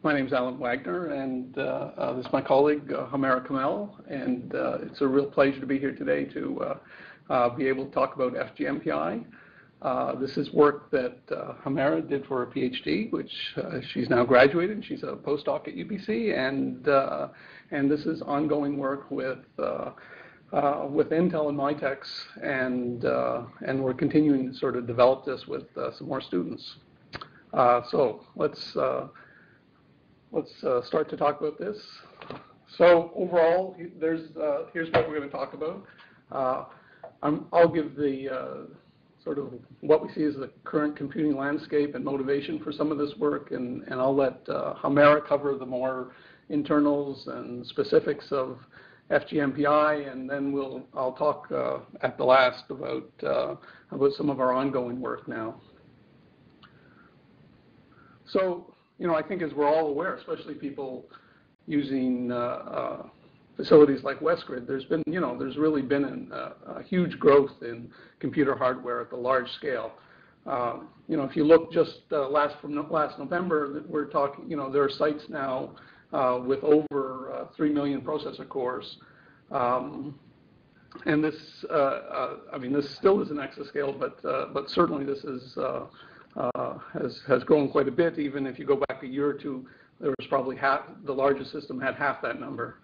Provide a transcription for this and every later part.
My name is Alan Wagner, and this is my colleague, Hamera Kamel, and it's a real pleasure to be here today to be able to talk about FG-MPI. This is work that Hamera did for her PhD, which she's now graduated. She's a postdoc at UBC, and this is ongoing work with Intel and Mitex, and we're continuing to sort of develop this with some more students. So let's start to talk about this. So overall, here's what we're going to talk about. I'll give the sort of what we see as the current computing landscape and motivation for some of this work, and I'll let Hamera cover the more internals and specifics of FG-MPI, and then I'll talk at the last about some of our ongoing work now. So, I think as we're all aware, especially people using facilities like Westgrid, there's really been a huge growth in computer hardware at the large scale. If you look just last November, we're talking, there are sites now with over 3 million processor cores. And this, this still isn't exascale, but certainly this is has grown quite a bit. Even if you go back a year or two, there was probably the largest system had half that number.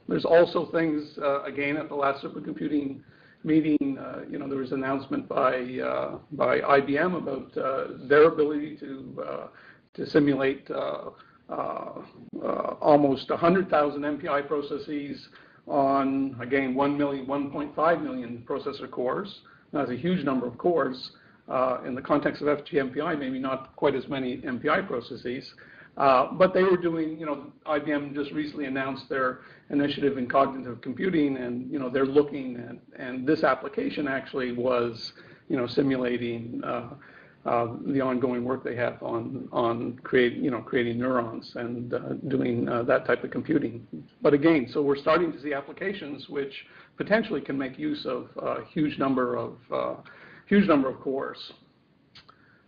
There's also things, again, at the last supercomputing meeting, there was an announcement by IBM about their ability to simulate almost 100,000 MPI processes on, again, 1.5 million processor cores. That's a huge number of cores. In the context of FG-MPI, maybe not quite as many MPI processes, but they were doing, IBM just recently announced their initiative in cognitive computing, and, they're looking at, and this application actually was, simulating the ongoing work they have on creating neurons and doing that type of computing. But again, so we're starting to see applications which potentially can make use of a huge number of cores.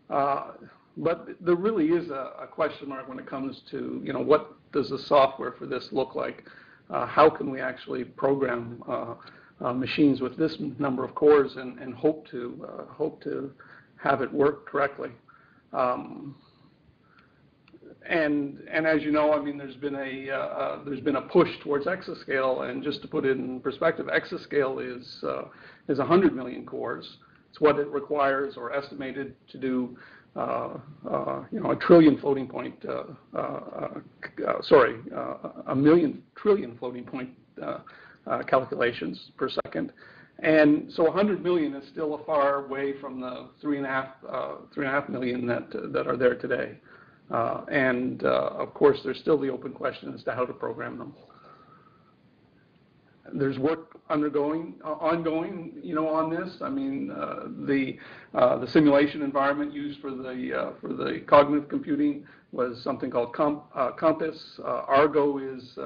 But there really is a question mark when it comes to, what does the software for this look like? How can we actually program machines with this number of cores and hope to have it work correctly? And as you know, there's been a push towards exascale, and just to put it in perspective, exascale is 100 million cores. It's what it requires, or estimated to do, a trillion floating point, a million trillion floating point calculations per second. And so 100 million is still a far way from the 3.5 million that are there today. And of course, there's still the open question as to how to program them. There's work ongoing, on this. The simulation environment used for the cognitive computing was something called Compass. Argo is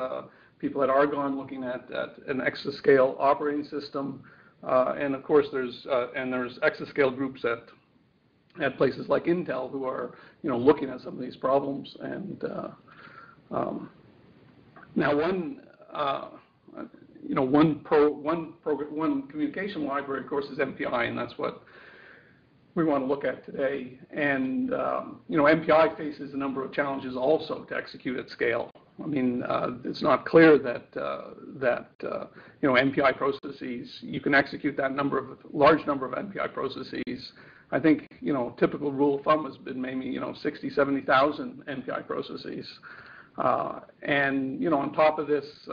people at Argonne looking at an exascale operating system, and of course there's exascale groups at places like Intel who are looking at some of these problems. And now one communication library, of course, is MPI, and that's what we want to look at today. And MPI faces a number of challenges also to execute at scale. It's not clear that MPI processes, you can execute that large number of MPI processes. I think typical rule of thumb has been maybe 60,000, 70,000 MPI processes, and on top of this,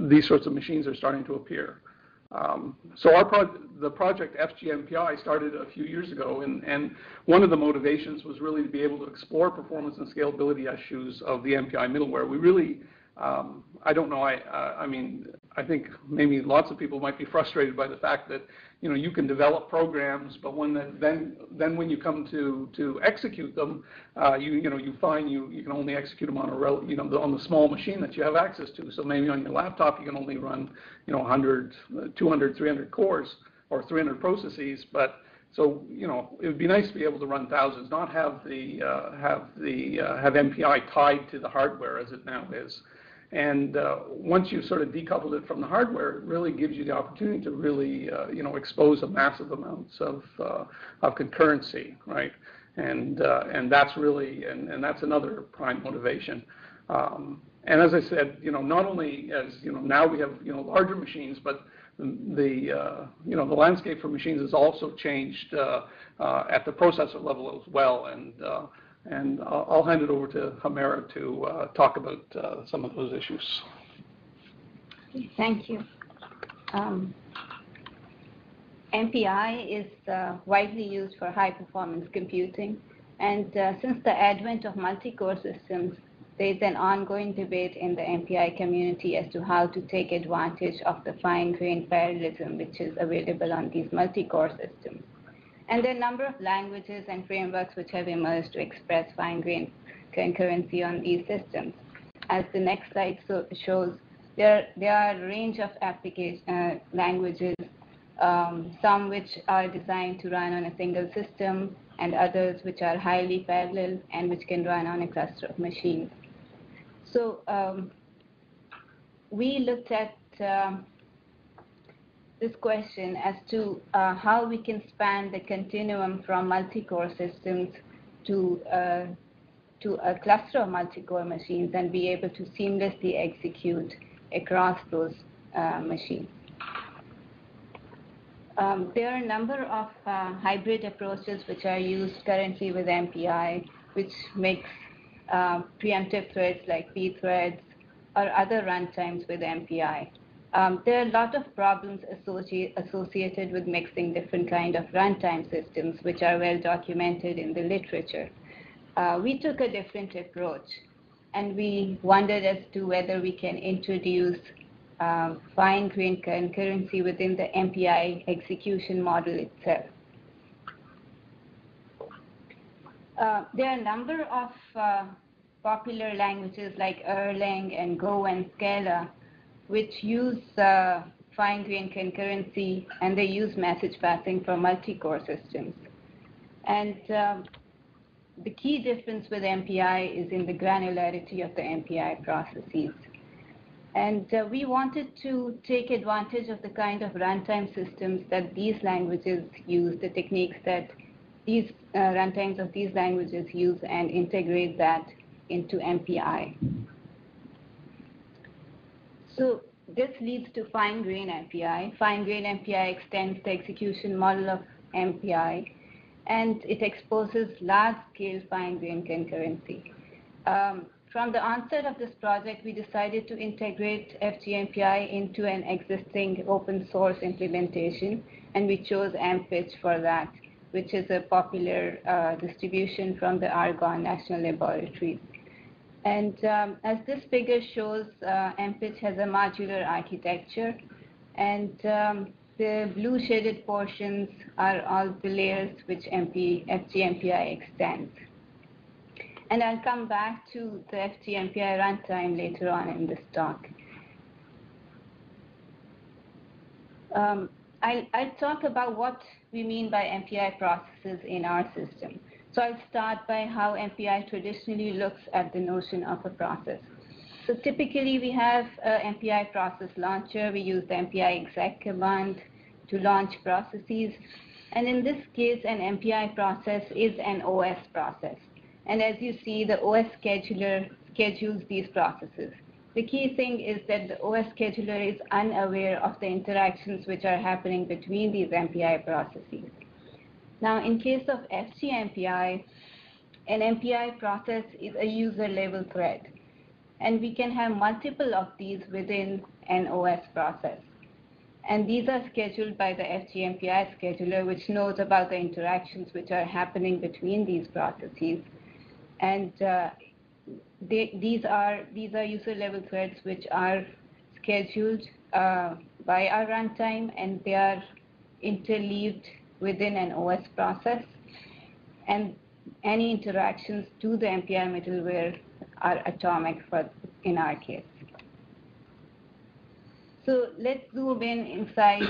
these sorts of machines are starting to appear. So the project FG-MPI started a few years ago, and one of the motivations was really to be able to explore performance and scalability issues of the MPI middleware. We really, I don't know, I think maybe lots of people might be frustrated by the fact that you can develop programs, but then when you come to execute them, you find you can only execute them on on the small machine that you have access to. So maybe on your laptop you can only run 100, 200, 300 cores or 300 processes, but So it would be nice to be able to run thousands, not have MPI tied to the hardware as it now is. And once you've sort of decoupled it from the hardware, it really gives you the opportunity to really expose a massive amounts of concurrency, right? And that's really and that's another prime motivation. And as I said, not only as now we have larger machines, but the landscape for machines has also changed at the processor level as well. And I'll hand it over to Hamera to talk about some of those issues. Thank you. MPI is widely used for high-performance computing, and since the advent of multi-core systems, there's an ongoing debate in the MPI community as to how to take advantage of the fine-grained parallelism which is available on these multi-core systems. And there are a number of languages and frameworks which have emerged to express fine-grained concurrency on these systems. As the next slide shows, there are a range of application languages, some which are designed to run on a single system, and others which are highly parallel and which can run on a cluster of machines. So we looked at this question as to how we can span the continuum from multi-core systems to a cluster of multi-core machines and be able to seamlessly execute across those machines. There are a number of hybrid approaches which are used currently with MPI, which makes preemptive threads like pthreads or other runtimes with MPI. There are a lot of problems associated with mixing different kind of runtime systems, which are well documented in the literature. We took a different approach, and we wondered as to whether we can introduce fine-grained concurrency within the MPI execution model itself. There are a number of popular languages like Erlang and Go and Scala, which use fine-grained concurrency, and they use message passing for multi-core systems. And the key difference with MPI is in the granularity of the MPI processes. And we wanted to take advantage of the kind of runtime systems that these languages use, the techniques that these runtimes of these languages use, and integrate that into MPI. So this leads to fine-grained MPI. Fine-grained MPI extends the execution model of MPI, and it exposes large-scale fine-grained concurrency. From the onset of this project, we decided to integrate FG-MPI into an existing open-source implementation, and we chose MPICH for that, which is a popular distribution from the Argonne National Laboratories. And as this figure shows, MPICH has a modular architecture, and the blue shaded portions are all the layers which FG-MPI extends. And I'll come back to the FG-MPI runtime later on in this talk. I'll talk about what we mean by MPI processes in our system. So I'll start by how MPI traditionally looks at the notion of a process. So typically we have an MPI process launcher. We use the MPI exec command to launch processes. And in this case, an MPI process is an OS process. And as you see, the OS scheduler schedules these processes. The key thing is that the OS scheduler is unaware of the interactions which are happening between these MPI processes. Now, in case of FG-MPI, an MPI process is a user-level thread. And we can have multiple of these within an OS process. And these are scheduled by the FG-MPI scheduler, which knows about the interactions which are happening between these processes. And these are user-level threads which are scheduled by our runtime, and they are interleaved within an OS process. And any interactions to the MPI middleware are atomic in our case. So let's zoom inside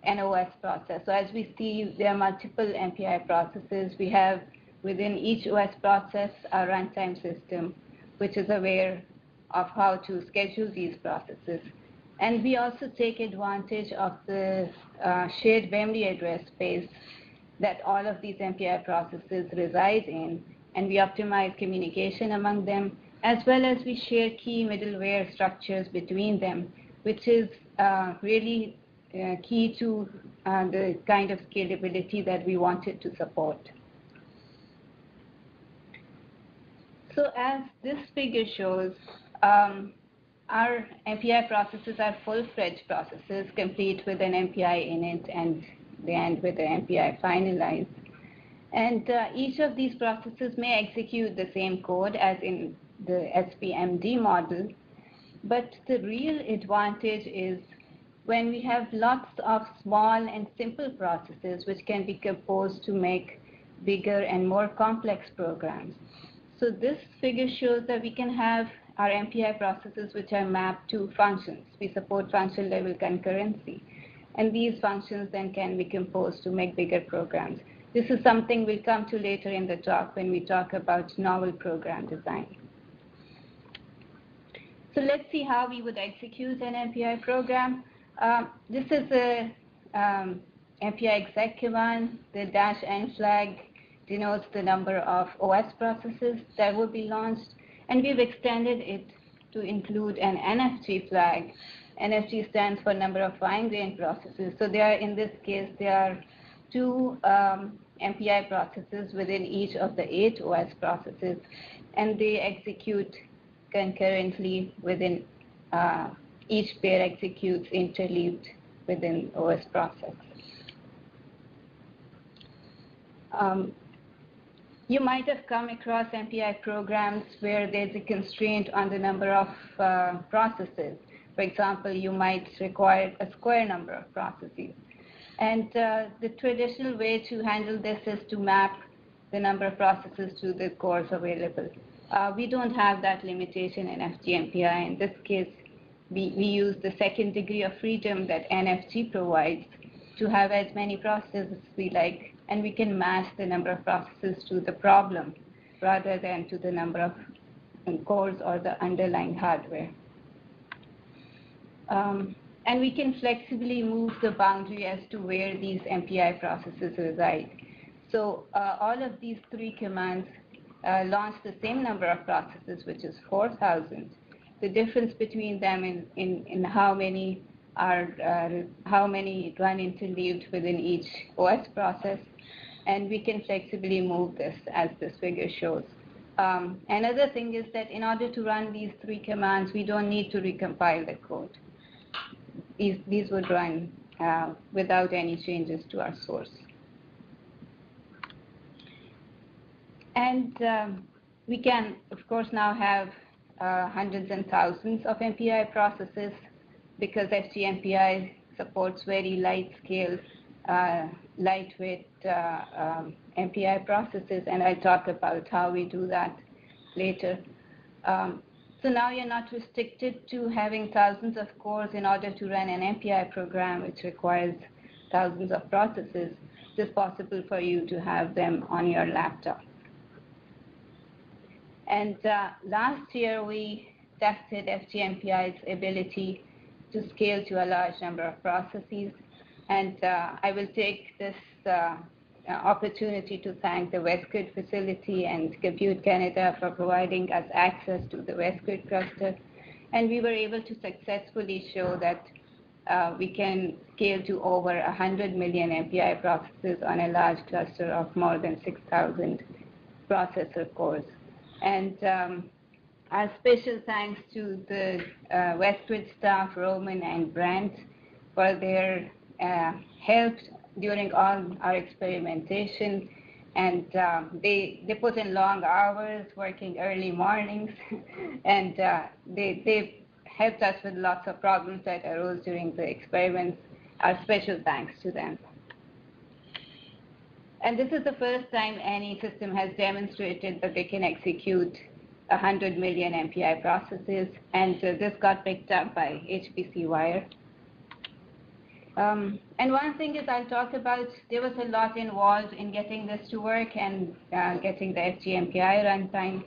an OS process. So as we see, there are multiple MPI processes. We have within each OS process a runtime system, which is aware of how to schedule these processes. And we also take advantage of the shared memory address space that all of these MPI processes reside in, and we optimize communication among them, as well as we share key middleware structures between them, which is really key to the kind of scalability that we wanted to support. So as this figure shows, our MPI processes are full-fledged processes, complete with an MPI init and they end with an MPI finalize. And each of these processes may execute the same code as in the FG-MPI model, but the real advantage is when we have lots of small and simple processes which can be composed to make bigger and more complex programs. So this figure shows that we can have our MPI processes which are mapped to functions. We support function level concurrency. And these functions then can be composed to make bigger programs. This is something we'll come to later in the talk when we talk about novel program design. So let's see how we would execute an MPI program. This is a MPI exec command. The -n flag denotes the number of OS processes that will be launched. And we've extended it to include an NFG flag. NFG stands for number of fine-grained processes. So there are, in this case, there are 2 MPI processes within each of the 8 OS processes, and they execute concurrently within each pair executes interleaved within OS process. You might have come across MPI programs where there's a constraint on the number of processes. For example, you might require a square number of processes. And the traditional way to handle this is to map the number of processes to the cores available. We don't have that limitation in FG-MPI. In this case, we use the second degree of freedom that NFG provides to have as many processes as we like, and we can match the number of processes to the problem rather than to the number of cores or the underlying hardware. And we can flexibly move the boundary as to where these MPI processes reside. So all of these 3 commands launch the same number of processes, which is 4,000. The difference between them in how many run interleaved within each OS process, and we can flexibly move this as this figure shows. Another thing is that in order to run these 3 commands, we don't need to recompile the code. These would run without any changes to our source. And we can, of course, now have hundreds and thousands of MPI processes because FG-MPI supports very light-scale, lightweight MPI processes, and I'll talk about how we do that later. So now you're not restricted to having thousands of cores in order to run an MPI program, which requires thousands of processes. It's possible for you to have them on your laptop. And last year, we tested FG-MPI's ability to scale to a large number of processes. And I will take this opportunity to thank the Westgrid facility and Compute Canada for providing us access to the Westgrid cluster. And we were able to successfully show that we can scale to over 100 million MPI processes on a large cluster of more than 6,000 processor cores. And our special thanks to the Westgrid staff, Roman and Brent, for their help during all our experimentation. And they put in long hours, working early mornings, and they helped us with lots of problems that arose during the experiments. Our special thanks to them. And this is the first time any system has demonstrated that they can execute 100 million MPI processes, and this got picked up by HPC Wire. And one thing is I'll talk about, there was a lot involved in getting this to work and getting the FG-MPI runtime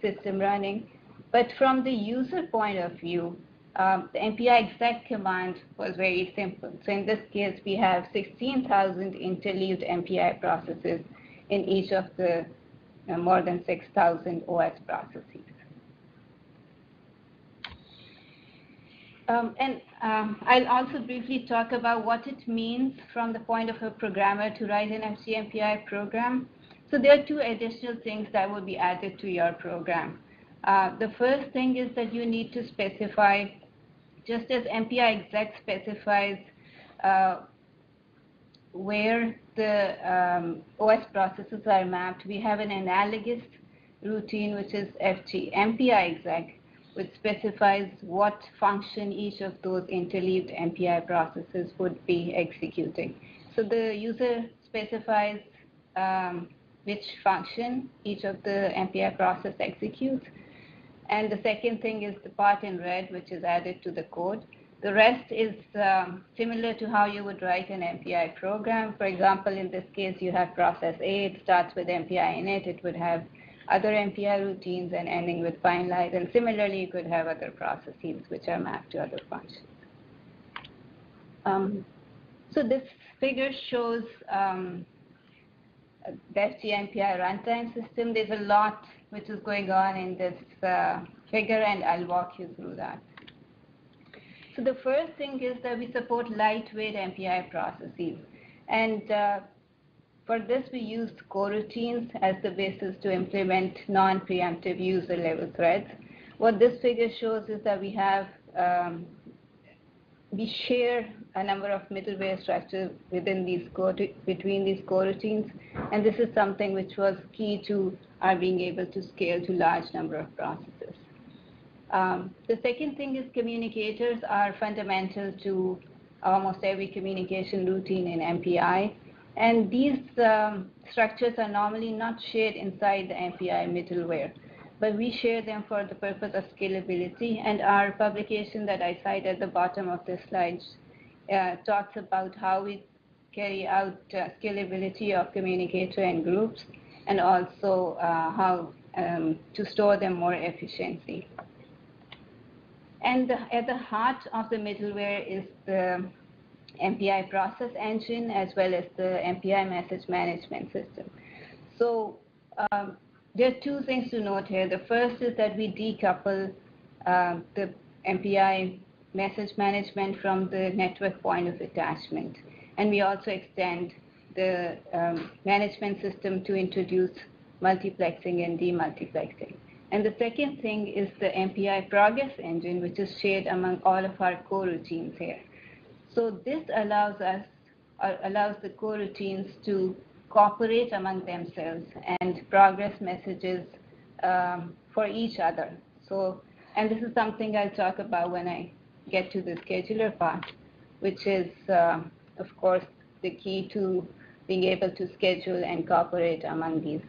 system running. But from the user point of view, the MPI exec command was very simple. So in this case, we have 16,000 interleaved MPI processes in each of the more than 6,000 OS processes. I'll also briefly talk about what it means from the point of a programmer to write an FG-MPI program. So there are two additional things that will be added to your program. The first thing is that you need to specify, just as MPI exec specifies where the OS processes are mapped, we have an analogous routine, which is FG-MPI exec, which specifies what function each of those interleaved MPI processes would be executing. So the user specifies which function each of the MPI process executes. And the second thing is the part in red, which is added to the code. The rest is similar to how you would write an MPI program. For example, in this case, you have process A. It starts with MPI init. It would have other MPI routines and ending with finalize. And similarly, you could have other processes which are mapped to other functions. So this figure shows the FG-MPI runtime system. There's a lot which is going on in this figure, and I'll walk you through that. So the first thing is that we support lightweight MPI processes. And for this, we used coroutines as the basis to implement non-preemptive user-level threads. What this figure shows is that we have we share a number of middleware structures within these between these coroutines, and this is something which was key to our being able to scale to large number of processes. The second thing is communicators are fundamental to almost every communication routine in MPI, and these structures are normally not shared inside the MPI middleware, but we share them for the purpose of scalability. And our publication that I cite at the bottom of the slide talks about how we carry out scalability of communicator and groups, and also how to store them more efficiently. And at the heart of the middleware is the MPI process engine, as well as the MPI message management system. So there are two things to note here. The first is that we decouple the MPI message management from the network point of attachment. And we also extend the management system to introduce multiplexing and demultiplexing. And the second thing is the MPI progress engine, which is shared among all of our coroutines here. So this allows the coroutines to cooperate among themselves and progress messages for each other. So, and this is something I'll talk about when I get to the scheduler part, which is, of course, the key to being able to schedule and cooperate among these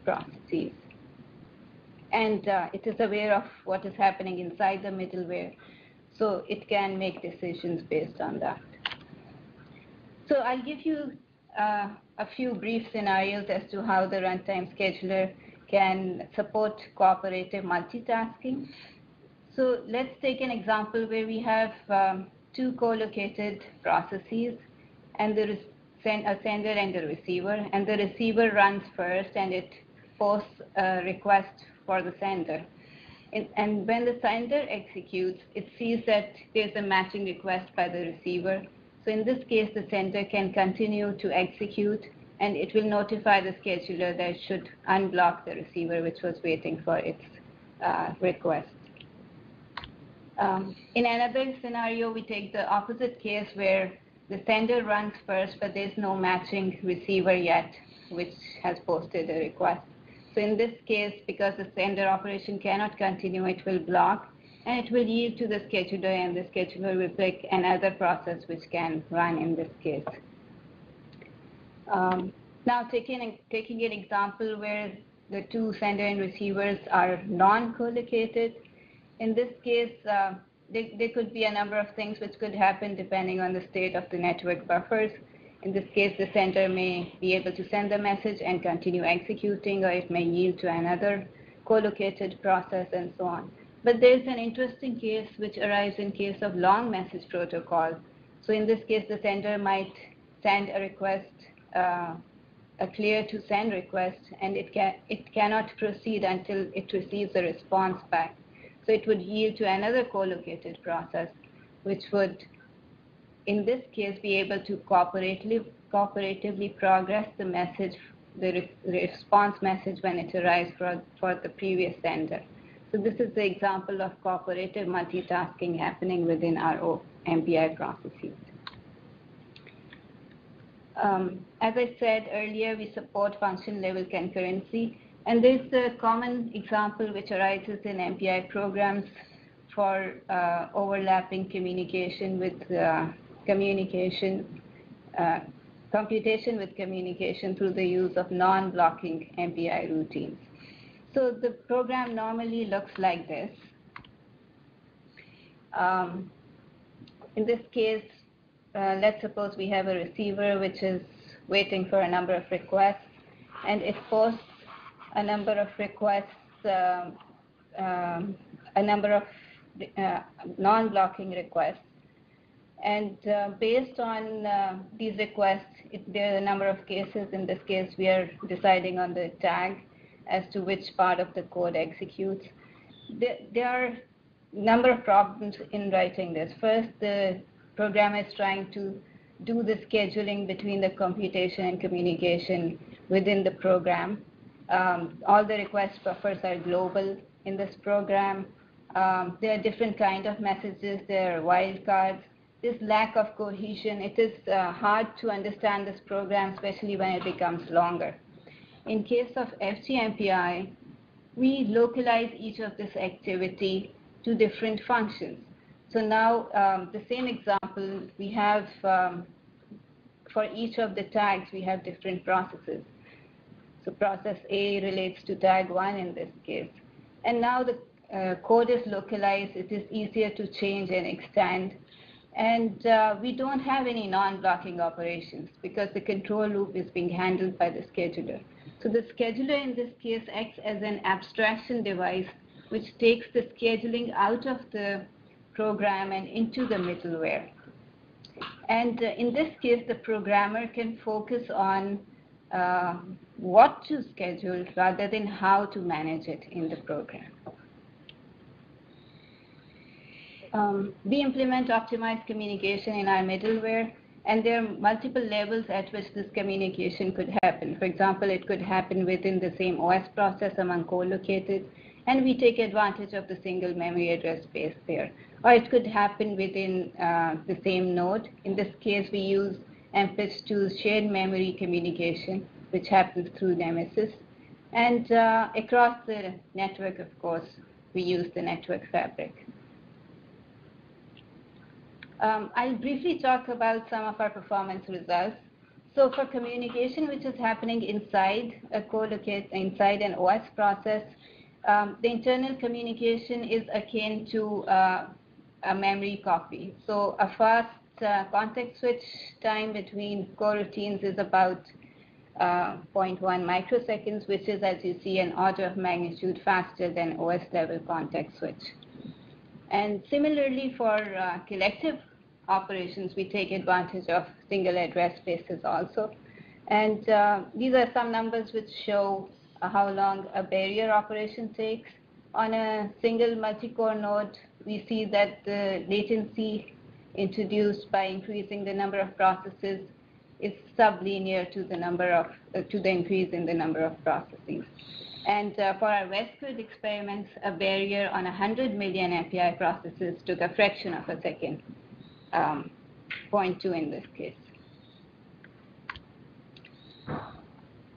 processes. And it is aware of what is happening inside the middleware, so it can make decisions based on that. So I'll give you a few brief scenarios as to how the runtime scheduler can support cooperative multitasking. So let's take an example where we have two co-located processes, and there is a sender and a receiver, and the receiver runs first and it posts a request for the sender. And when the sender executes, it sees that there's a matching request by the receiver. So in this case, the sender can continue to execute, and it will notify the scheduler that it should unblock the receiver, which was waiting for its request. In another scenario, we take the opposite case where the sender runs first, but there's no matching receiver yet, which has posted a request. So in this case, because the sender operation cannot continue, it will block, and it will yield to the scheduler, and the scheduler will pick another process which can run in this case. Now, taking an example where the two sender and receivers are non-collocated, in this case, there could be a number of things which could happen depending on the state of the network buffers. In this case, the sender may be able to send the message and continue executing, or it may yield to another co-located process and so on. But there's an interesting case which arrives in case of long message protocol. So in this case, the sender might send a request, a clear to send request, and it cannot proceed until it receives a response back. So it would yield to another co-located process, which would, in this case, be able to cooperatively progress the message, the response message when it arrives for the previous sender. So this is the example of cooperative multitasking happening within our MPI processes. As I said earlier, we support function-level concurrency, and there's a common example which arises in MPI programs for overlapping communication with computation with communication through the use of non-blocking MPI routines. So the program normally looks like this. In this case, let's suppose we have a receiver which is waiting for a number of requests, and it posts a number of requests, a number of non-blocking requests. And based on these requests, there are a number of cases. In this case, we are deciding on the tag as to which part of the code executes. There are a number of problems in writing this. First, the programmer is trying to do the scheduling between the computation and communication within the program. All the request buffers are global in this program. There are different kinds of messages. There are wildcards. This lack of cohesion, it is hard to understand this program, especially when it becomes longer. In case of FG-MPI, we localize each of this activity to different functions. So now the same example, we have for each of the tags, we have different processes. So process A relates to tag 1 in this case. And now the code is localized. It is easier to change and extend. And we don't have any non-blocking operations because the control loop is being handled by the scheduler. So the scheduler in this case acts as an abstraction device which takes the scheduling out of the program and into the middleware. And in this case, the programmer can focus on what to schedule rather than how to manage it in the program. We implement optimized communication in our middleware, and there are multiple levels at which this communication could happen. For example, it could happen within the same OS process among co-located, and we take advantage of the single memory address space there. Or it could happen within the same node. In this case, we use MPIS-2's shared memory communication, which happens through Nemesis. And across the network, of course, we use the network fabric. I'll briefly talk about some of our performance results. So for communication which is happening inside inside an OS process, the internal communication is akin to a memory copy. So a fast context switch time between coroutines is about 0.1 microseconds, which is, as you see, an order of magnitude faster than OS level context switch. And similarly for collective operations, we take advantage of single address spaces also. And these are some numbers which show how long a barrier operation takes. On a single multi-core node, we see that the latency introduced by increasing the number of processes is sublinear to the increase in the number of processes. And for our Westwood experiments, a barrier on 100 million MPI processes took a fraction of a second, 0.2 in this case.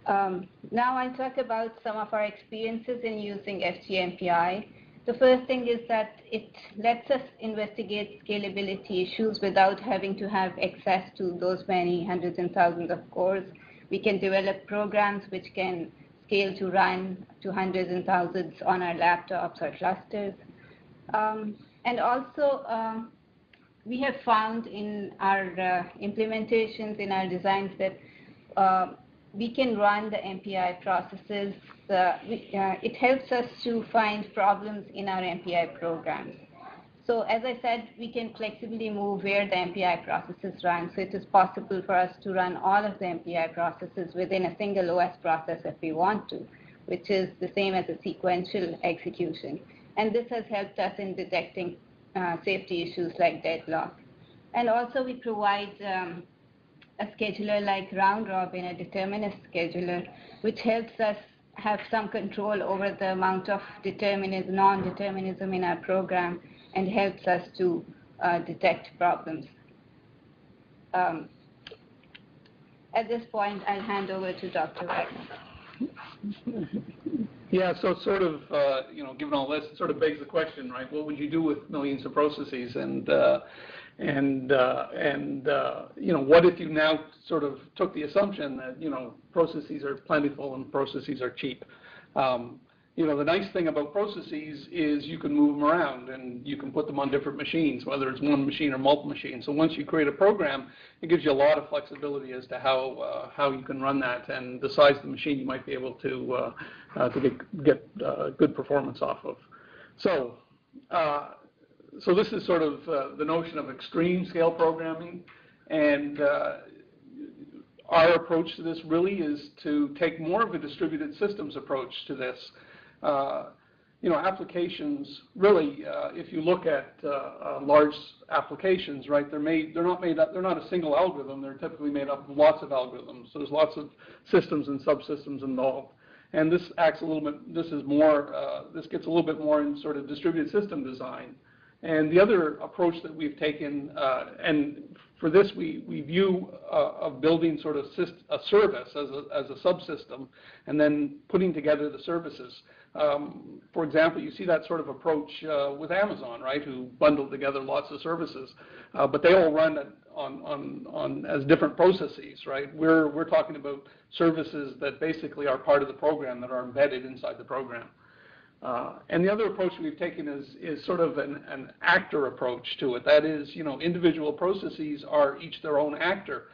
Now I'll talk about some of our experiences in using FG-MPI. The first thing is that it lets us investigate scalability issues without having to have access to those many hundreds and thousands of cores. We can develop programs which can scale to run to hundreds and thousands on our laptops or clusters. And also, we have found in our implementations, in our designs, that we can run the MPI processes. It helps us to find problems in our MPI programs. So as I said, we can flexibly move where the MPI processes run. So it is possible for us to run all of the MPI processes within a single OS process if we want to, which is the same as a sequential execution. And this has helped us in detecting safety issues like deadlock. And also we provide a scheduler like round robin, a determinist scheduler, which helps us have some control over the amount of determinism, non-determinism in our program, and helps us to detect problems. At this point, I'll hand over to Dr. Wagner. Yeah, so sort of, given all this, it sort of begs the question, right? What would you do with millions of processes? And what if you now sort of took the assumption that, processes are plentiful and processes are cheap? The nice thing about processes is you can move them around and you can put them on different machines, whether it's one machine or multiple machines. So once you create a program, it gives you a lot of flexibility as to how you can run that and the size of the machine you might be able to get good performance off of. So this is sort of the notion of extreme scale programming, and our approach to this really is to take more of a distributed systems approach to this. Applications really, if you look at large applications, right? They're not a single algorithm. They're typically made up of lots of algorithms. So there's lots of systems and subsystems involved. And this acts a little bit. This is more. This gets a little bit more in sort of distributed system design. And the other approach that we've taken, and for this we view of building sort of a service as a subsystem, and then putting together the services. For example, you see that sort of approach with Amazon, right? Who bundled together lots of services, but they all run on as different processes, right? We're talking about services that basically are part of the program, that are embedded inside the program. And the other approach we've taken is sort of an actor approach to it. That is, individual processes are each their own actor.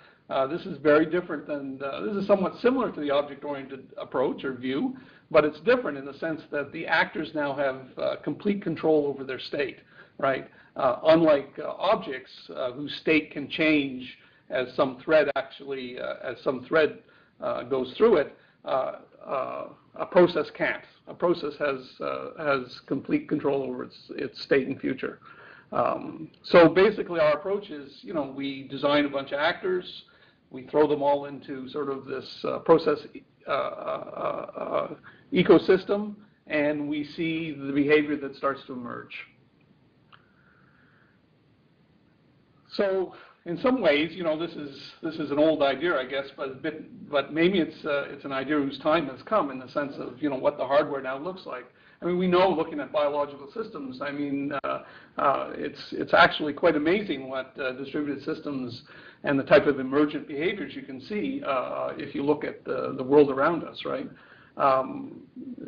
This is very different than, this is somewhat similar to the object-oriented approach or view, but it's different in the sense that the actors now have complete control over their state, right? Unlike objects whose state can change as some thread goes through it, a process can't. A process has complete control over its state and future. So basically our approach is, we design a bunch of actors, we throw them all into sort of this process ecosystem, and we see the behavior that starts to emerge. So in some ways, this is an old idea, I guess, but maybe it's an idea whose time has come in the sense of what the hardware now looks like. I mean, we know, looking at biological systems, I mean, it's actually quite amazing what distributed systems and the type of emergent behaviors you can see if you look at the world around us, right?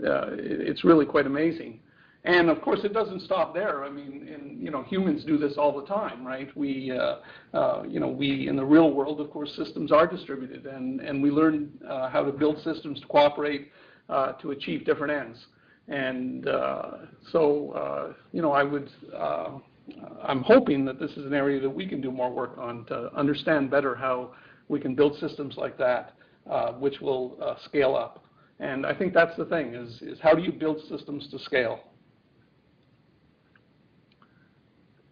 It's really quite amazing. And of course, it doesn't stop there. I mean, humans do this all the time, right? We in the real world, of course, systems are distributed, and we learn how to build systems to cooperate to achieve different ends. And I'm hoping that this is an area that we can do more work on to understand better how we can build systems like that, which will scale up. And I think that's the thing: is how do you build systems to scale?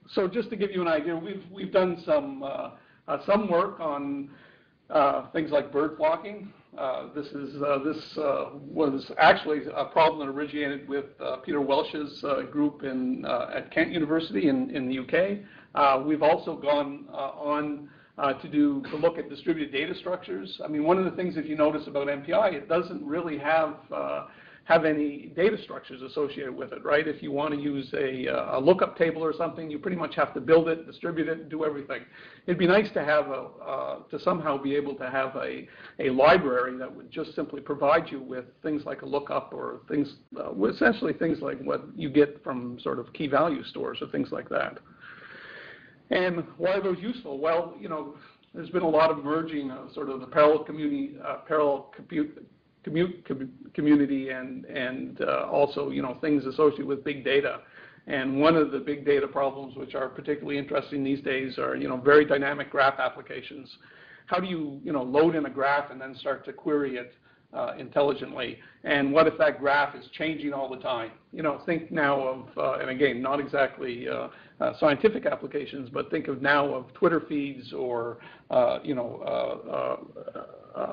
So just to give you an idea, we've done some work on things like bird flocking. This was actually a problem that originated with Peter Welch's group at Kent University in the UK. We've also gone on to look at distributed data structures. I mean, one of the things, if you notice about MPI, it doesn't really have have any data structures associated with it, right? If you want to use a lookup table or something, you pretty much have to build it, distribute it, do everything. It'd be nice to have to somehow be able to have a library that would just simply provide you with things like a lookup or things, essentially things like what you get from sort of key value stores or things like that. And why are those useful? Well, you know, there's been a lot of merging of sort of the parallel community, community and also, you know, things associated with big data. And one of the big data problems which are particularly interesting these days are, you know, very dynamic graph applications. How do you, you know, load in a graph and then start to query it intelligently? And what if that graph is changing all the time? You know, think now of, and again, not exactly scientific applications, but think of now of Twitter feeds or, you know,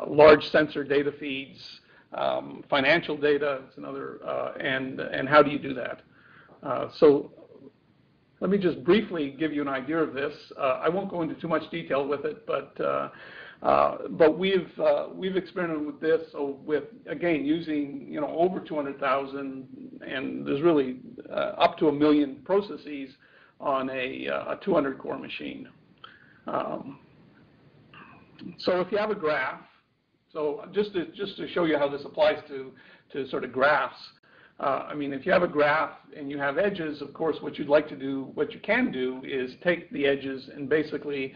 large sensor data feeds, financial data is another, and how do you do that? So let me just briefly give you an idea of this. I won't go into too much detail with it, but we've experimented with this. So with, again, using, you know, over 200,000, and there's really up to 1 million processes on a 200-core machine. So if you have a graph, so just to show you how this applies to sort of graphs. I mean, if you have a graph and you have edges, of course, what you can do is take the edges and basically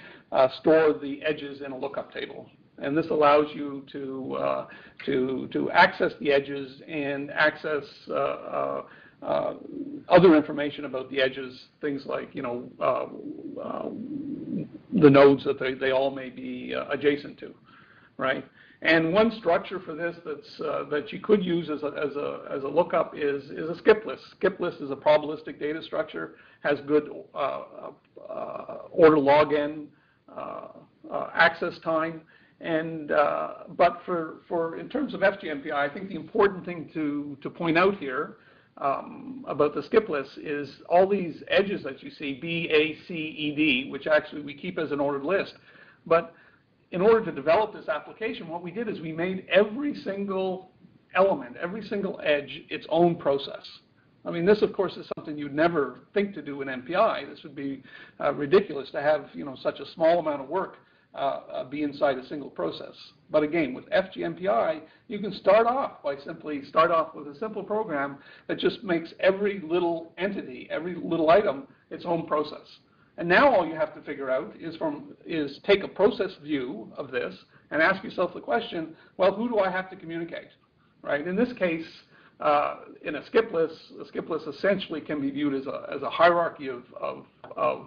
store the edges in a lookup table. And this allows you to access the edges and access other information about the edges, things like, you know, the nodes that they all may be adjacent to, right? And one structure for this that you could use as a lookup is a skip list. Skip list is a probabilistic data structure, has good order log n access time, and but for in terms of FG-MPI, I think the important thing to point out here about the skip list is all these edges that you see, B, A, C, E, D, which actually we keep as an ordered list, but in order to develop this application, what we did is we made every single element, every single edge, its own process. I mean, this, of course, is something you'd never think to do in MPI. This would be ridiculous to have, you know, such a small amount of work be inside a single process. But again, with FG-MPI, you can start off by simply start off with a simple program that just makes every little entity, every little item, its own process. And now all you have to figure out is take a process view of this and ask yourself the question, well, who do I have to communicate, right? In this case, in a skip list essentially can be viewed as a hierarchy of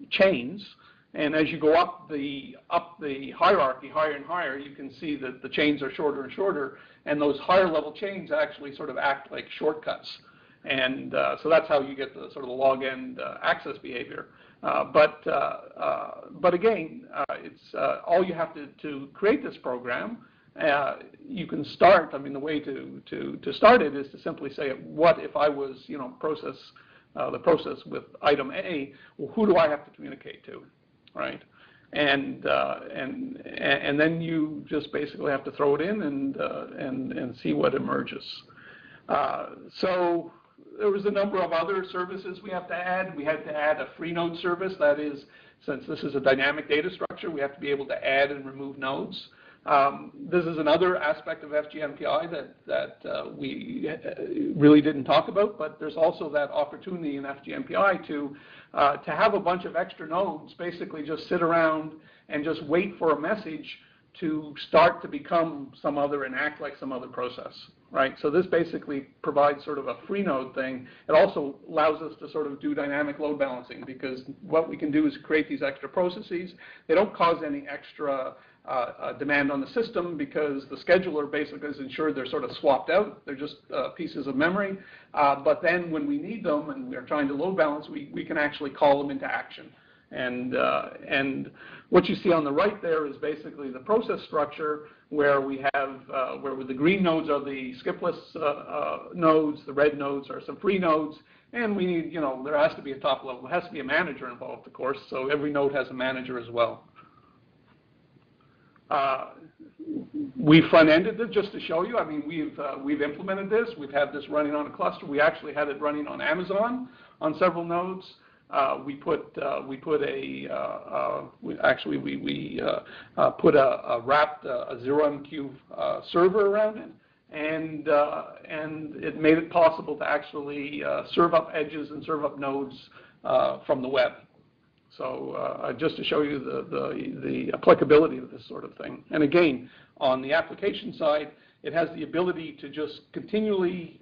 chains. And as you go up the hierarchy, higher and higher, you can see that the chains are shorter and shorter, and those higher level chains actually sort of act like shortcuts. And so that's how you get the sort of the log n access behavior. But again, it's all you have to create this program. You can start. I mean, the way to start it is to simply say, what if I was, you know, the process with item A? Well, who do I have to communicate to, right? And then you just basically have to throw it in and see what emerges. So there was a number of other services we have to add. We had to add a free node service. That is, since this is a dynamic data structure, we have to be able to add and remove nodes. This is another aspect of FG-MPI that we really didn't talk about, but there's also that opportunity in FG-MPI to have a bunch of extra nodes basically just sit around and just wait for a message to start to become some other and act like some other process, right? So this basically provides sort of a free node thing. It also allows us to sort of do dynamic load balancing, because what we can do is create these extra processes. They don't cause any extra demand on the system, because the scheduler basically is ensured they're sort of swapped out. They're just pieces of memory. But then when we need them and we're trying to load balance, we can actually call them into action. And what you see on the right there is basically the process structure, where we have where the green nodes are the skip list nodes, the red nodes are some free nodes, and we need, you know, there has to be a top level. There has to be a manager involved, of course, so every node has a manager as well. we front-ended it just to show you. I mean, we've implemented this. We've had this running on a cluster. We actually had it running on Amazon on several nodes. We put a wrapped a 0MQ server around it, and it made it possible to actually serve up edges and serve up nodes from the web. So just to show you the applicability of this sort of thing. And again, on the application side, it has the ability to just continually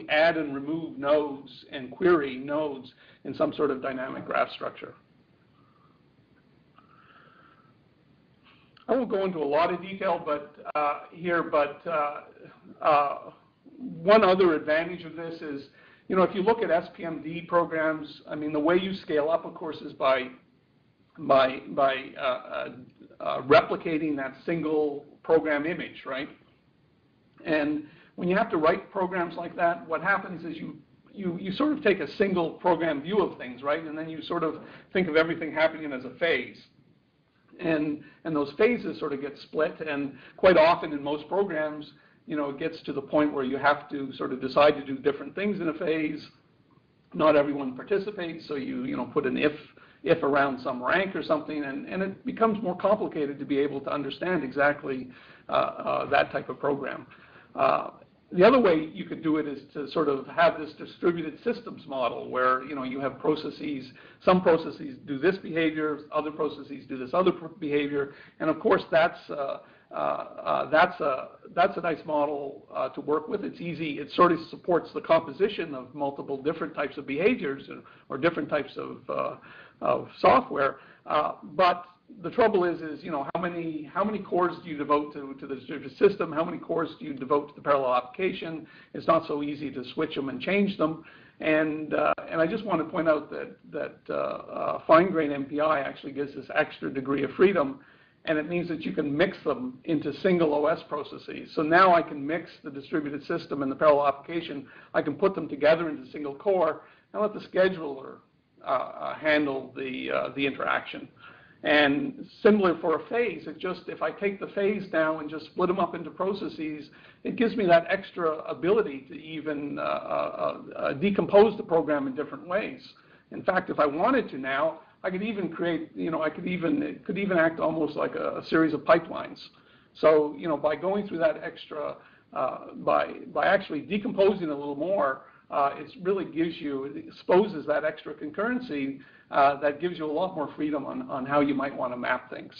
add and remove nodes and query nodes in some sort of dynamic graph structure. I won't go into a lot of detail one other advantage of this is, if you look at SPMD programs, I mean, the way you scale up, of course, is by replicating that single program image, right? And when you have to write programs like that, what happens is you sort of take a single program view of things, right? And then you sort of think of everything happening as a phase. And those phases sort of get split, and quite often in most programs, it gets to the point where you have to sort of decide to do different things in a phase. Not everyone participates, so you put an if around some rank or something, and it becomes more complicated to be able to understand exactly that type of program. The other way you could do it is to sort of have this distributed systems model where you have processes. Some processes do this behavior, other processes do this other behavior, and of course that's a nice model to work with. It's easy. It sort of supports the composition of multiple different types of behaviors or different types of software. But the trouble is how many cores do you devote to the distributed system? How many cores do you devote to the parallel application? It's not so easy to switch them and change them. And I just want to point out that fine-grained MPI actually gives this extra degree of freedom, and it means that you can mix them into single OS processes. So now I can mix the distributed system and the parallel application. I can put them together into a single core and let the scheduler handle the interaction. And similar for a phase, if I take the phase down and just split them up into processes, it gives me that extra ability to even decompose the program in different ways. In fact, if I wanted to now, I could even create, it could even act almost like a series of pipelines. So, by going through that extra, by actually decomposing a little more, it really it exposes that extra concurrency that gives you a lot more freedom on how you might want to map things.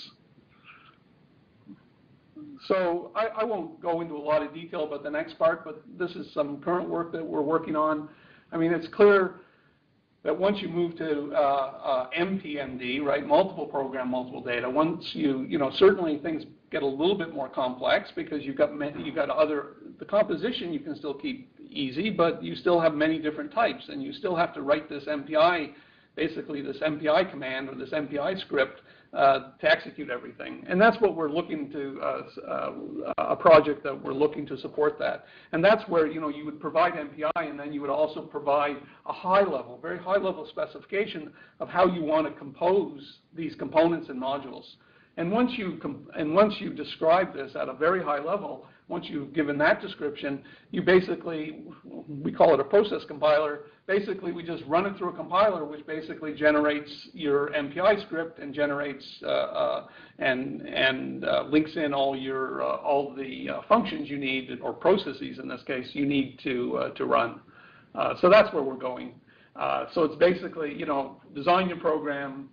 So I won't go into a lot of detail about the next part, but this is some current work that we're working on. I mean, it's clear that once you move to MPMD, right, multiple program, multiple data, once certainly things get a little bit more complex because you've got the composition you can still keep easy, but you still have many different types, and you still have to write this MPI, basically this MPI command or this MPI script to execute everything. And that's what we're looking to, a project that we're looking to support that. And that's where, you would provide MPI, and then you would also provide a high-level, very high-level specification of how you want to compose these components and modules. And once you describe this at a very high level, once you've given that description, you basically, we call it a process compiler. Basically, we just run it through a compiler, which basically generates your MPI script and generates and links in all the functions you need, or processes in this case, you need to run. So that's where we're going. So it's basically, design your program,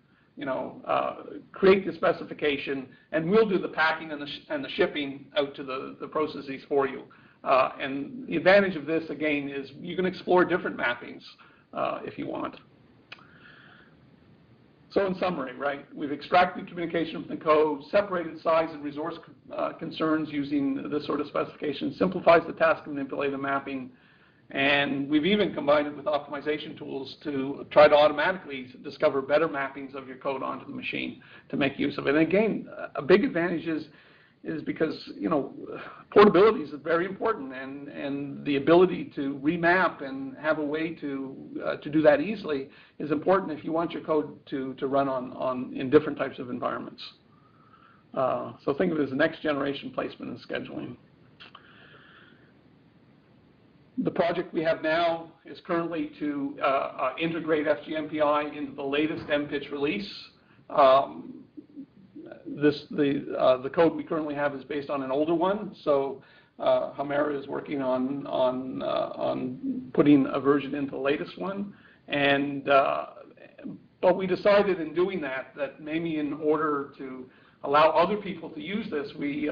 create the specification, and we'll do the packing and the shipping out to the processes for you. And the advantage of this, again, is you can explore different mappings if you want. So in summary, right, we've extracted communication from the code, separated size and resource concerns using this sort of specification, simplifies the task of manipulative mapping, and we've even combined it with optimization tools to try to automatically discover better mappings of your code onto the machine to make use of it. And again, a big advantage is because, portability is very important, and the ability to remap and have a way to do that easily is important if you want your code to run in different types of environments. So think of it as next generation placement and scheduling. The project we have now is currently to integrate FG-MPI into the latest MPitch release. The code we currently have is based on an older one, so Hamera is working on putting a version into the latest one. And but we decided in doing that maybe in order to allow other people to use this, we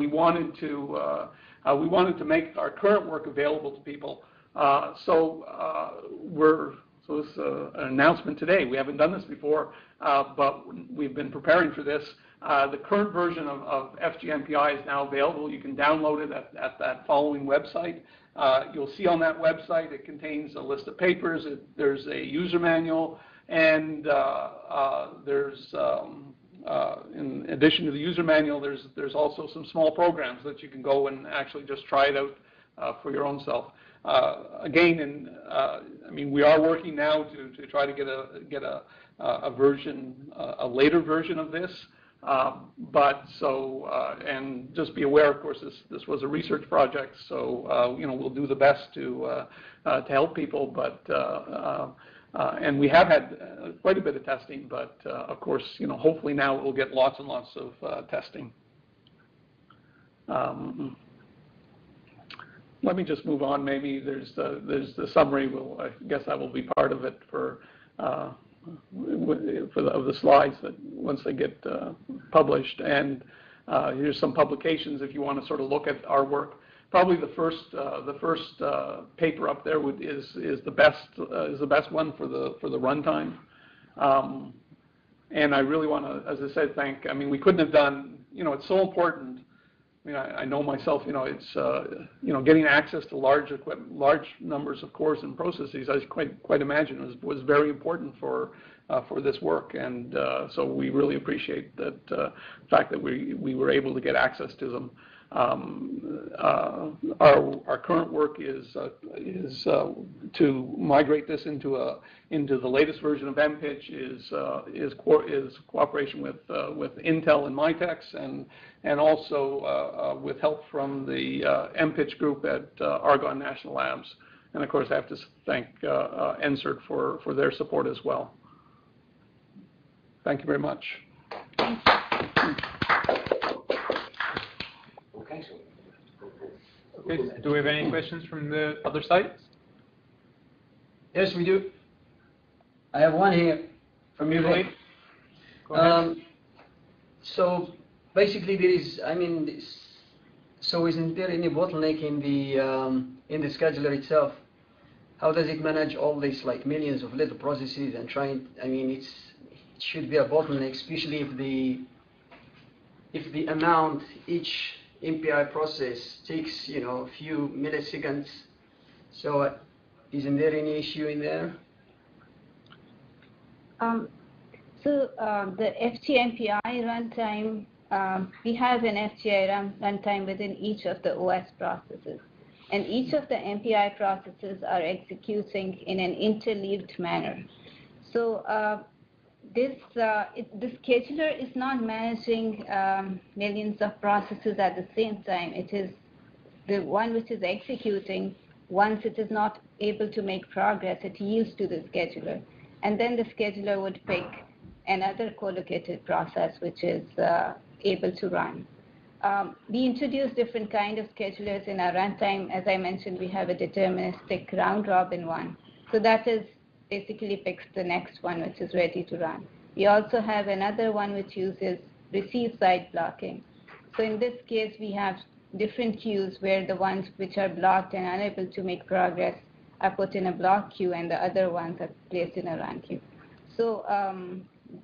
wanted to make our current work available to people. So this is an announcement today. We haven't done this before, but we've been preparing for this. The current version of FG-MPI is now available. You can download it at that following website. You'll see on that website it contains a list of papers. There's a user manual, and there's in addition to the user manual, there's also some small programs that you can go and actually just try it out for your own self. Again, I mean, we are working now to try to get a version, a later version of this. And just be aware, of course, this was a research project, so you know, we'll do the best to help people. But and we have had quite a bit of testing, but of course, you know, hopefully now we'll get lots and lots of testing. Let me just move on. Maybe there's the summary. I guess that will be part of it for the slides that once they get published. And here's some publications if you want to sort of look at our work. Probably the first paper up there is the best one for the runtime. And I really want to, as I said, thank. I mean, we couldn't have done. You know, it's so important. I mean, I know myself. You know, it's you know, getting access to large numbers of cores and processes. I quite imagine was very important for this work, and so we really appreciate that fact that we were able to get access to them. Our current work is to migrate this into the latest version of MPitch. Is cooperation with Intel and Mitex, and also with help from the MPitch group at Argonne National Labs. And of course, I have to thank NSERC for their support as well. Thank you very much. Okay, do we have any questions from the other sites? Yes, we do. I have one here from you, Lee. Go ahead. So basically, there is. I mean, so isn't there any bottleneck in the scheduler itself? How does it manage all these like millions of little processes and trying? I mean, it should be a bottleneck, especially if the amount each MPI process takes, you know, a few milliseconds. So isn't there any issue in there? The FG-MPI runtime, we have an FG runtime within each of the OS processes. And each of the MPI processes are executing in an interleaved manner. So the scheduler is not managing millions of processes at the same time. It is the one which is executing. Once it is not able to make progress, it yields to the scheduler. And then the scheduler would pick another co-located process which is able to run. We introduced different kind of schedulers in our runtime. As I mentioned, we have a deterministic round-robin one. So that is basically picks the next one which is ready to run. We also have another one which uses receive side blocking. So in this case, we have different queues where the ones which are blocked and unable to make progress are put in a block queue, and the other ones are placed in a run queue. So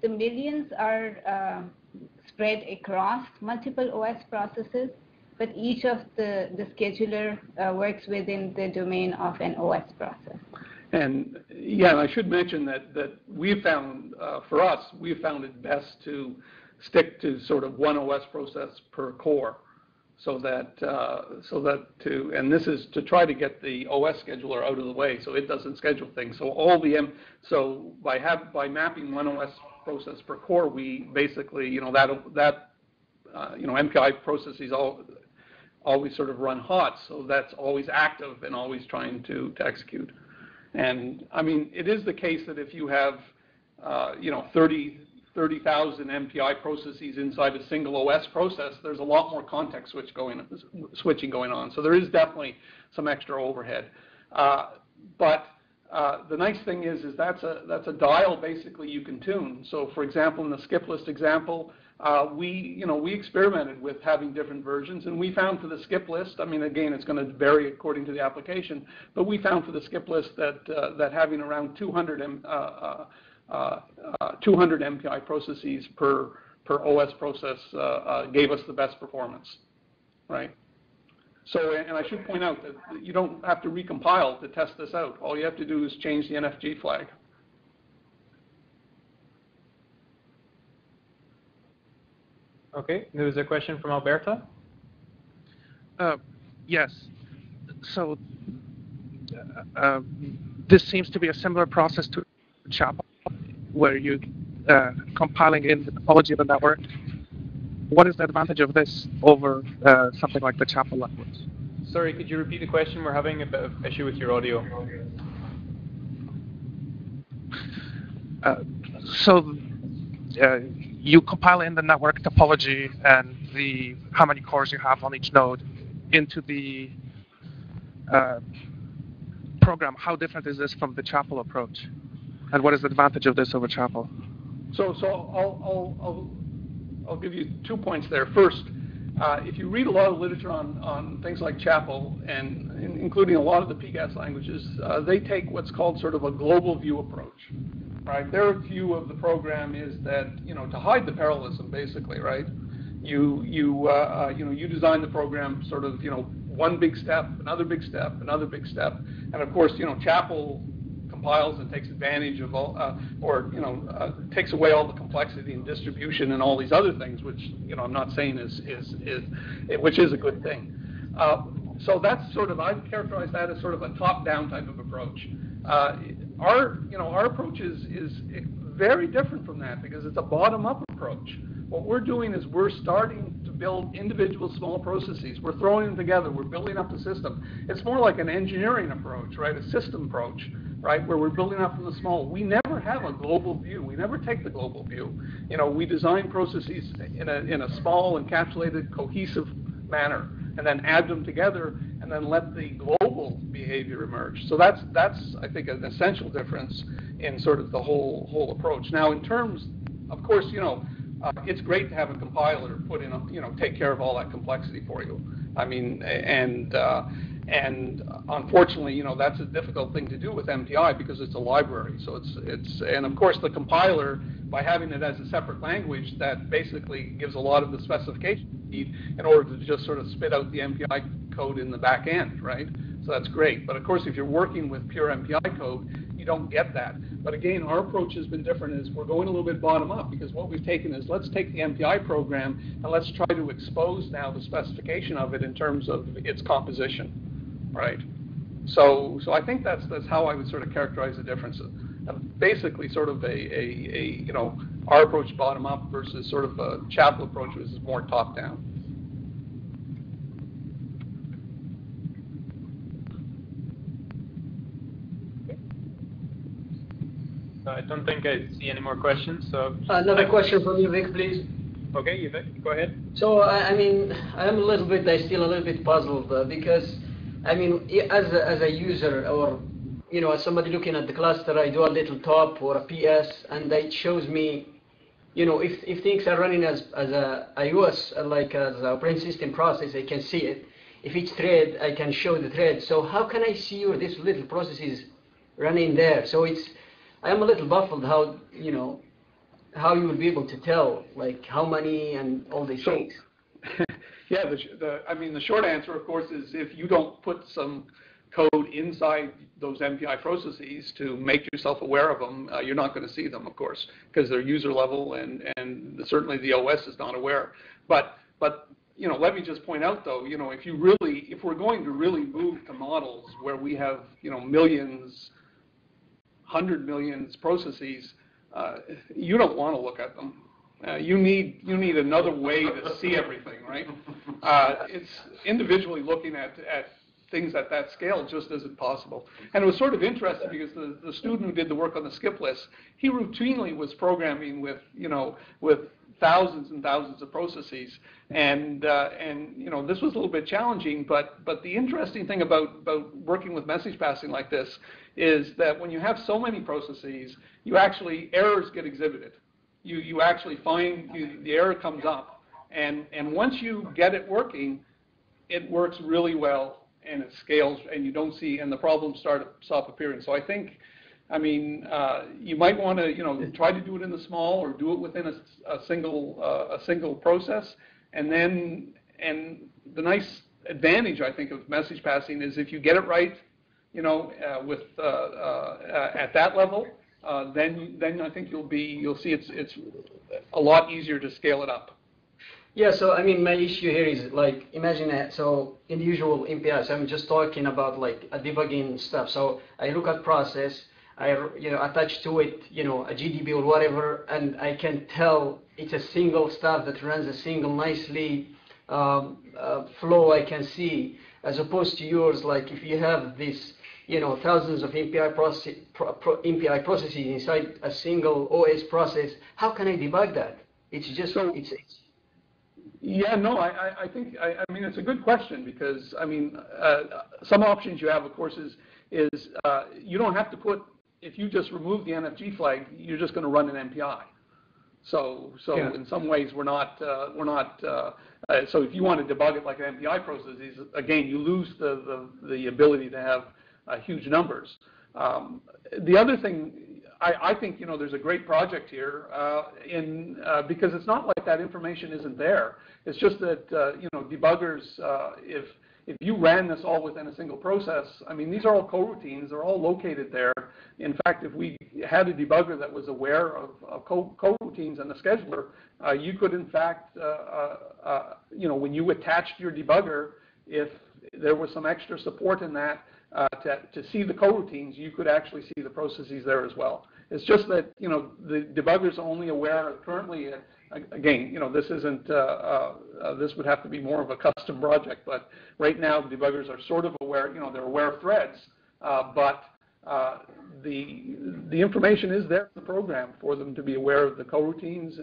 the millions are spread across multiple OS processes, but each of the scheduler works within the domain of an OS process. And yeah, and I should mention that we found, for us, we found it best to stick to sort of one OS process per core, so that and this is to try to get the OS scheduler out of the way so it doesn't schedule things. So so by mapping one OS process per core, we basically, you know, that MPI processes always sort of run hot, so that's always active and always trying to execute. And I mean, it is the case that if you have 30,000 MPI processes inside a single OS process, there's a lot more context switching going on. So there is definitely some extra overhead. But the nice thing is that's a dial basically you can tune. So for example, in the skip list example, we experimented with having different versions, and we found for the skip list, I mean, again, it's going to vary according to the application, but we found for the skip list that having around 200 MPI processes per OS process gave us the best performance, right? So, and I should point out that you don't have to recompile to test this out. All you have to do is change the NFG flag. Okay, there was a question from Alberta. Yes. So this seems to be a similar process to Chapel, where you compiling in the topology of the network. What is the advantage of this over something like the Chapel language? Sorry, could you repeat the question? We're having a bit of issue with your audio. You compile in the network topology and how many cores you have on each node into the program. How different is this from the Chapel approach? And what is the advantage of this over Chapel? So I'll give you 2 points there. First, if you read a lot of literature on things like Chapel, and including a lot of the PGAS languages, they take what's called sort of a global view approach, right? Their view of the program is that, to hide the parallelism, basically, right? You design the program sort of, one big step, another big step, another big step, and of course, Chapel compiles and takes advantage of all, takes away all the complexity and distribution and all these other things, which I'm not saying which is a good thing. So that's sort of, I'd characterize that as sort of a top-down type of approach. Our approach is very different from that because it's a bottom-up approach. What we're doing is we're starting to build individual small processes. We're throwing them together. We're building up the system. It's more like an engineering approach, right? A system approach, right? Where we're building up from the small. We never have a global view. We never take the global view. We design processes in a small, encapsulated, cohesive manner, and then add them together, and then let the global behavior emerge. So that's I think, an essential difference in sort of the whole approach. Now, in terms, of course, it's great to have a compiler put in, take care of all that complexity for you. I mean, and unfortunately, that's a difficult thing to do with MPI because it's a library. So and of course the compiler, by having it as a separate language, that basically gives a lot of the specification you need in order to just sort of spit out the MPI code in the back end, right? So that's great. But of course, if you're working with pure MPI code, you don't get that. But again, our approach has been different. Is we're going a little bit bottom up because what we've taken is let's take the MPI program and let's try to expose now the specification of it in terms of its composition, right? So I think that's how I would sort of characterize the differences. Basically, sort of our approach bottom up versus sort of a Chapel approach, which is more top down. I don't think I see any more questions. So another question from you, Vic, please. Okay, Vic, go ahead. So I mean, I'm still a little bit puzzled because, I mean, as a user or as somebody looking at the cluster, I do a little top or a PS, and it shows me, if things are running as a iOS, like as a operating system process, I can see it. If each thread, I can show the thread. So how can I see these little processes running there? So I am a little baffled how you will be able to tell, like, how many and all these things. Yeah, the short answer, of course, is if you don't put some code inside those MPI processes to make yourself aware of them, you're not going to see them, of course, because they're user level and certainly the OS is not aware. But let me just point out though, if we're going to really move to models where we have millions, 100 million processes, you don't want to look at them. You need another way to see everything, right? It's individually looking at things at that scale just isn't possible. And it was sort of interesting because the student who did the work on the skip list, he routinely was programming with thousands and thousands of processes, and this was a little bit challenging. But the interesting thing about working with message passing like this is that when you have so many processes, errors get exhibited. You actually find the error comes up, and once you get it working, it works really well, and it scales, and you don't see, and the problems stop appearing. So I think, you might want to try to do it in the small, or do it within a single process, and the nice advantage I think of message passing is if you get it right, at that level. Then I think you'll see it's a lot easier to scale it up. Yeah, so my issue here is like, imagine that, so in the usual MPIs, I'm just talking about like a debugging stuff. So I look at process, I attach to it, a GDB or whatever, and I can tell it's a single stuff that runs a single nicely flow I can see, as opposed to yours, like if you have this, thousands of MPI processes inside a single OS process, how can I debug that? It's just, Yeah, no, I think, it's a good question because, some options you have, of course, is you don't have to put, if you just remove the NFG flag, you're just going to run an MPI. So yeah. In some ways, we're not, so if you want to debug it like an MPI process, again, you lose the ability to have huge numbers. The other thing, I think, there's a great project here because it's not like that information isn't there. It's just that, debuggers, if you ran this all within a single process, these are all coroutines. They're all located there. In fact, if we had a debugger that was aware of coroutines and the scheduler, you could, in fact, when you attached your debugger, if there was some extra support in that, to see the coroutines, you could actually see the processes there as well. It's just that, the debugger's only aware currently, again, this isn't, this would have to be more of a custom project, but right now the debuggers are sort of aware, they're aware of threads, but the information is there in the program for them to be aware of the coroutines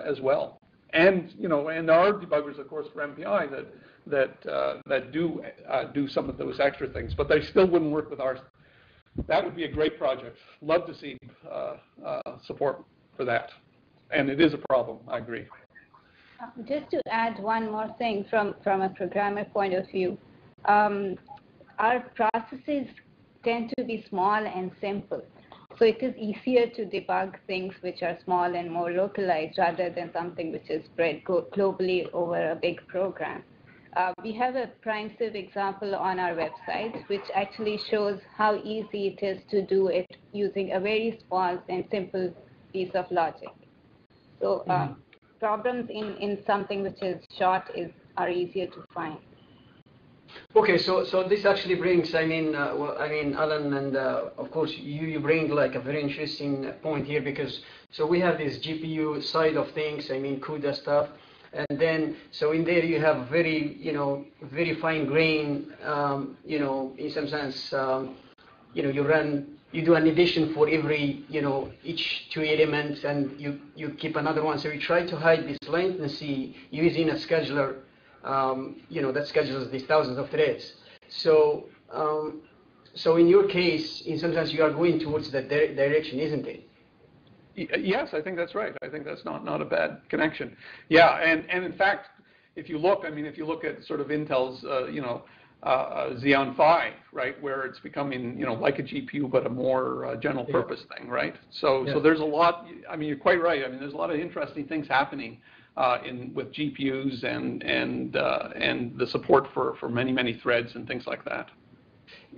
as well. And, and there are debuggers, of course, for MPI that do some of those extra things, but they still wouldn't work with ours. That would be a great project. Love to see support for that. And it is a problem, I agree. Just to add one more thing from a programmer point of view, our processes tend to be small and simple. So it is easier to debug things which are small and more localized rather than something which is spread globally over a big program. We have a prime sieve example on our website, which actually shows how easy it is to do it using a very small and simple piece of logic. So problems in something which is short are easier to find. Okay, so this actually brings, Alan, and of course you bring like a very interesting point here, because so we have this GPU side of things, CUDA stuff, and then so in there you have very, very fine grain, in some sense, you do an addition for every, each two elements, and you keep another one. So you try to hide this latency using a scheduler, that schedules these thousands of threads. So, so in your case, in some sense, you are going towards that direction, isn't it? Yes, I think that's right. I think that's not a bad connection. Yeah, and in fact, if you look, if you look at sort of Intel's, Xeon Phi, right, where it's becoming, like a GPU, but a more general purpose thing, right? So, so there's a lot. You're quite right. There's a lot of interesting things happening with GPUs and the support for many threads and things like that.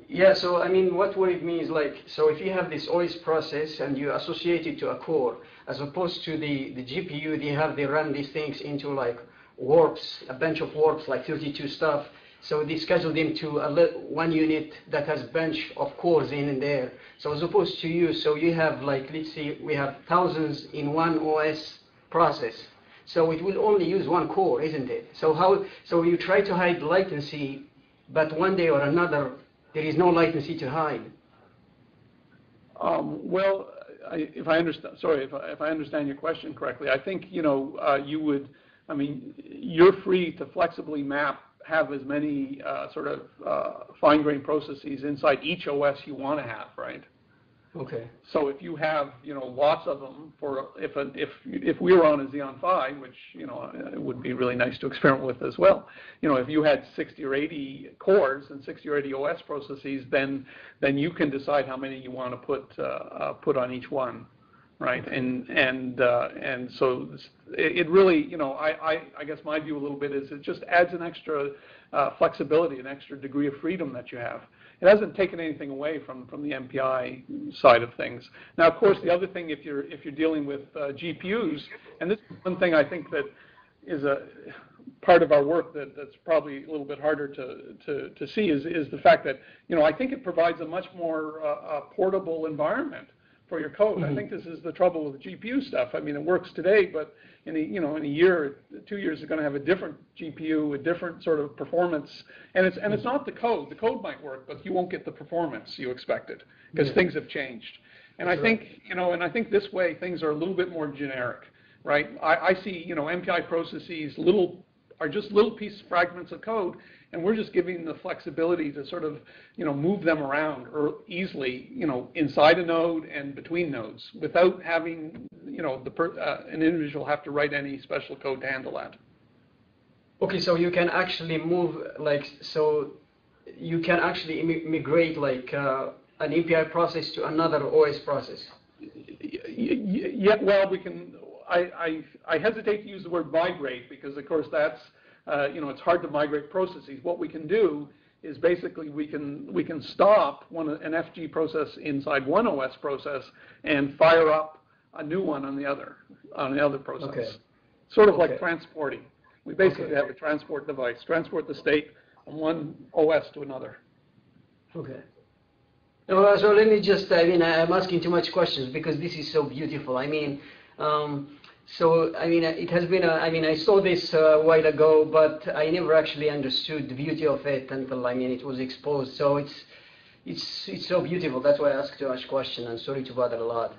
Yeah, so what worried me is like, so if you have this OS process and you associate it to a core, as opposed to the GPU, they run these things into like warps, a bunch of warps, like 32 stuff. So they schedule them to one unit that has a bunch of cores in there. So as opposed to you, so you have like, let's say we have thousands in one OS process. So it will only use one core, isn't it? So you try to hide latency, but one day or another, there is no latency to hide. Well, if I understand your question correctly, I think you would. I mean, you're free to flexibly have as many sort of fine-grained processes inside each OS you want to have, right? Okay. So if you have lots of them for if we were on a Xeon Phi, which it would be really nice to experiment with as well. If you had 60 or 80 cores and 60 or 80 OS processes, then you can decide how many you want to put on each one, right? And so it really I guess my view a little bit is it just adds an extra flexibility, an extra degree of freedom that you have. It hasn't taken anything away from the MPI side of things. Now, of course, the other thing, if you're dealing with GPUs, and this is one thing I think that is a part of our work that's probably a little bit harder to see is the fact that I think it provides a much more portable environment for your code. I think this is the trouble with the GPU stuff. I mean, it works today, but in a year, 2 years, it's going to have a different GPU, a different sort of performance, and it's not the code. The code might work, but you won't get the performance you expected because things have changed. And I think I think this way things are a little bit more generic, right? I see MPI processes are just little piece fragments of code, and we're just giving the flexibility to sort of move them around or easily inside a node and between nodes without having an individual have to write any special code to handle that. Okay, so you can actually move you can actually migrate an MPI process to another OS process. Yeah, well, we can. I hesitate to use the word migrate because, of course, that's it's hard to migrate processes. What we can do is basically we can stop an FG process inside one OS process and fire up a new one on the other process. Okay. Sort of like transporting. We basically have a transport device, transport the state from one OS to another. Okay. So let me just, I'm asking too much questions because this is so beautiful. It has been, I saw this a while ago, but I never actually understood the beauty of it until, it was exposed. So it's so beautiful. That's why I asked too much question, and sorry to bother a lot.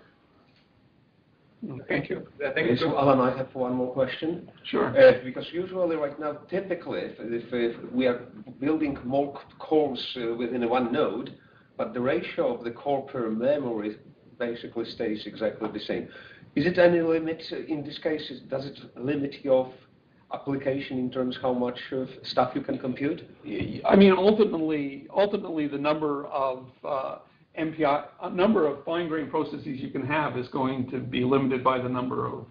Thank you. Thank you. So, Alan, I have one more question. Sure. Because usually right now, typically, if we are building more cores within one node, but the ratio of the core per memory basically stays exactly the same. Is it any limit in this case? Does it limit your application in terms of how much stuff you can compute? I mean, ultimately, the number of number of fine-grained processes you can have is going to be limited by the number of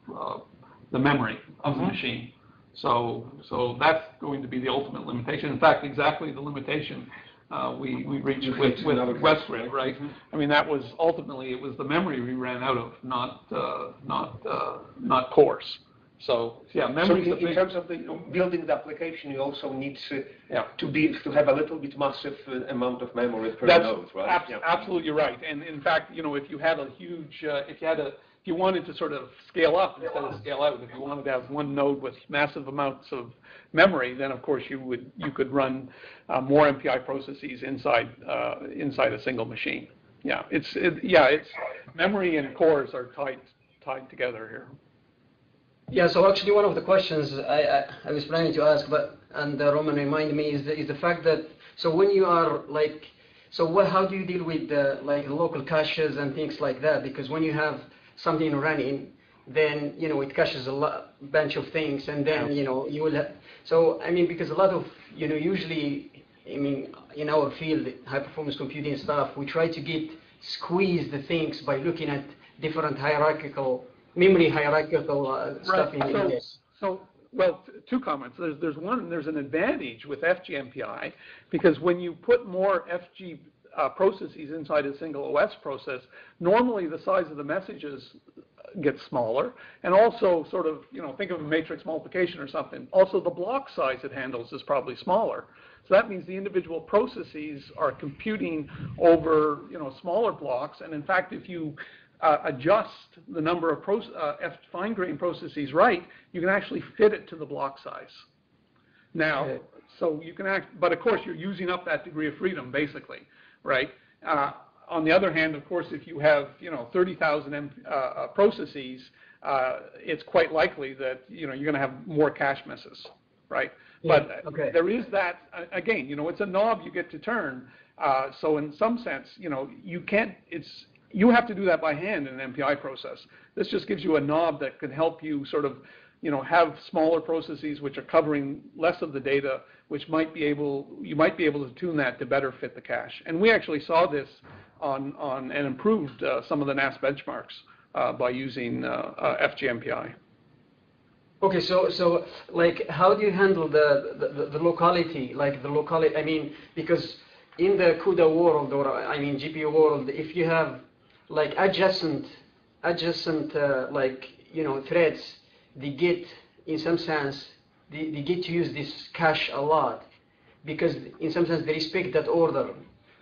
the memory of the machine. So that's going to be the ultimate limitation. In fact, exactly the limitation we reached with Westgrid, right? I mean, that was ultimately it was the memory we ran out of, not cores. So yeah, memory. So in terms of the building the application, you also need to have a little bit massive amount of memory per node, right? Absolutely right. And in fact, if you had a huge, if you wanted to sort of scale up instead of scale out, if you wanted to have one node with massive amounts of memory, then of course you could run more MPI processes inside a single machine. Yeah, it's memory and cores are tied together here. Yeah, so actually one of the questions I was planning to ask, and Roman reminded me, is the fact that, so when you are how do you deal with local caches and things like that? Because when you have something running, then, it caches a bunch of things, and then, you will have, so, because a lot of, usually, in our field, high-performance computing stuff, we try to squeeze the things by looking at different memory hierarchical stuff in this. Well, two comments. There's an advantage with FG-MPI because when you put more FG processes inside a single OS process, normally the size of the messages gets smaller, and also sort of, think of a matrix multiplication or something. Also, the block size it handles is probably smaller. So that means the individual processes are computing over, smaller blocks, and in fact, if you adjust the number of fine-grained processes right, you can actually fit it to the block size. Now, so you can but of course you're using up that degree of freedom, basically, right? On the other hand, of course, if you have 30,000 processes, it's quite likely that you're going to have more cache misses, right? Yeah, but there is that again. It's a knob you get to turn. So in some sense, you can't. You have to do that by hand in an MPI process. This just gives you a knob that can help you sort of have smaller processes which are covering less of the data, which you might be able to tune that to better fit the cache. And we actually saw this on and improved some of the NAS benchmarks by using FG-MPI. Okay, so like, how do you handle the locality? Like the locality, I mean, because in the CUDA world, or I mean GPU world, if you have like adjacent like threads, they get, in some sense, they get to use this cache a lot, because in some sense they respect that order.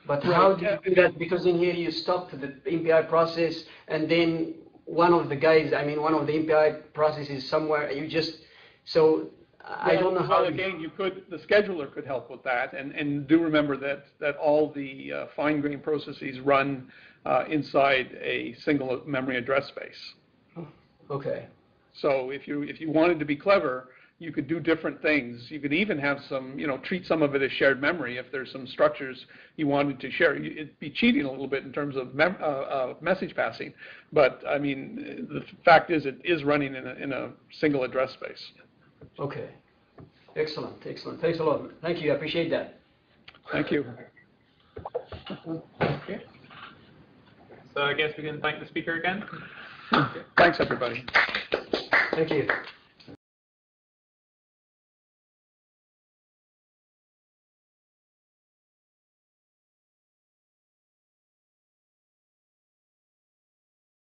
But right. How do you do that? Because in here you stop the MPI process, and then one of the MPI processes somewhere, you just, so I don't know how. Well, again, the scheduler could help with that, and do remember that all the fine-grained processes run inside a single memory address space. Okay. So if you wanted to be clever, you could do different things. You could even have some, treat some of it as shared memory if there's some structures you wanted to share. It'd be cheating a little bit in terms of message passing, but I mean, the fact is it is running in a single address space. Okay. Excellent. Thanks a lot. Thank you. I appreciate that. Thank you. Okay. So I guess we can thank the speaker again. Thanks, everybody. Thank you.